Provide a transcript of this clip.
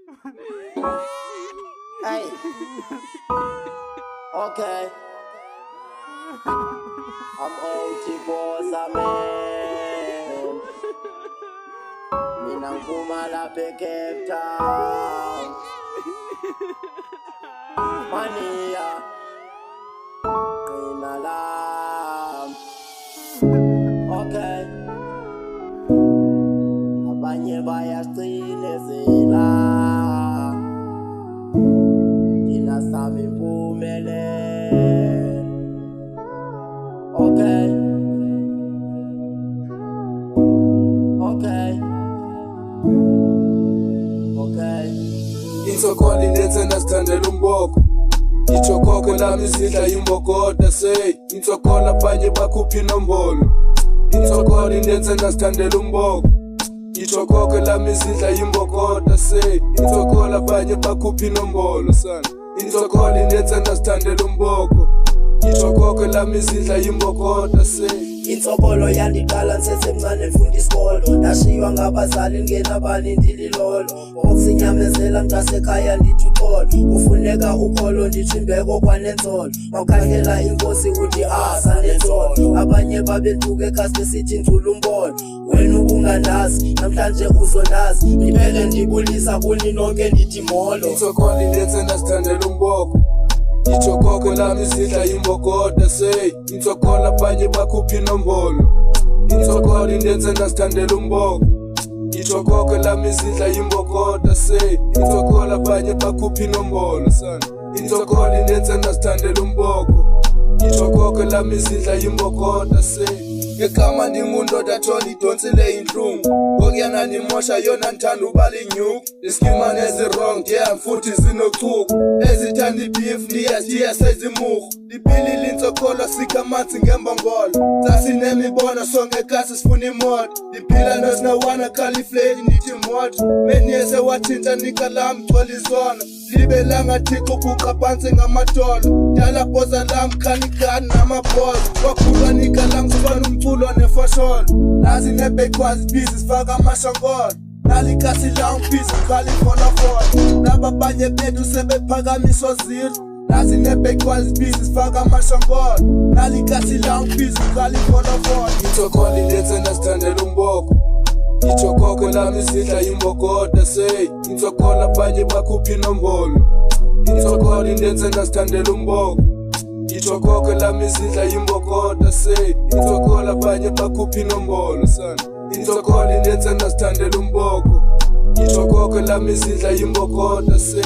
Hey. Okay. I'm OT boss, man. Mina nguma lapha Cape Town. Mania. Mina lam. Okay. Abanye bayacinezela. Thina sami impumelelo. Okay. Okay. Okay. Insokolo inenze nasithandela umboko. Ichokoko lami izidla imbokoda say. Insokolo abanye bakhupha inombolo. Insokolo inenze nasithandela umboko. Ichokoko lami izidla imbokoda say. Insokolo abanye bakhupha inombolo sana. Insokolo inenze nasithandela umboko. Ichokoko lami izidla imbokoda say. Insokolo yandiqala ngisesemncane mfunda isikolo. Ndashiywa ngabazali ngenabani ndililolo. Ukusinyamezela mntasekhaya ndithi uxolo. Kufuneka ukholo ndithi imbeko kwanenzolo. Mawukhangela inkosi uthi sanenzolo. Abanye babentuka ekhasi besithi nzula umbolo. Wena ubungandazi namhlanje uzondazi. Ndiphele ndibulisa kuni nonke ndithi molo. Insokolo inenze nasithandela umboko. Ichokoko lami izidla imbokoda say. Insokolo abanye bakhupha inombolo. Insokolo inenze nasithandela umboko. Ichokoko lami izidla imbokoda say. Insokolo abanye bakhupha inombolo sana. Insokolo inenze nasithandela umboko. Ichokoko lami izidla imbokoda say. Egama ndingundoda thola idonsele inhlungu. Ngokuyana nimosha yona nthanda ubala inyuku. Iskimane ezi-wrong yeah futhi zinochuku. Ezithanda ibeef ndiyaziya sezimuhu. Liphilile insokolo sikha amanzi ngembongolo. Sasinemibono sonke ekhaya sifuna imoto. Liphila nosinawana khalifledi ndithi moto. Meniyese wathinta nika lami gcwele izona. Libe langathixo kuqa phansi ngamadolo. Dala boza lami khanikani namabhola. Wakhulwa nika lami sifana umculo nefosholo. Nazi nebekwazi ibhizi sifaka amashongolo. Nalikasi la ungibhizi ukhali fola. Nababanye bethu sebephakamiswa zilo. Nazi nebekwazi ibhizi sifaka amashongolo. Nalikasi la ungibhizi ukhali fola. Insokolo inenze nasithandela umboko. Ichokoko lami izidla imbokoda say. Insokolo abanye bakhupha inombolo. Insokolo inenze nasithandela umboko. Ichokoko lami izidla imbokoda say. Insokolo abanye bakhupha inombolo sana. Insokolo inenze nasithandela umboko. Ichokoko lami izidla imbokoda say.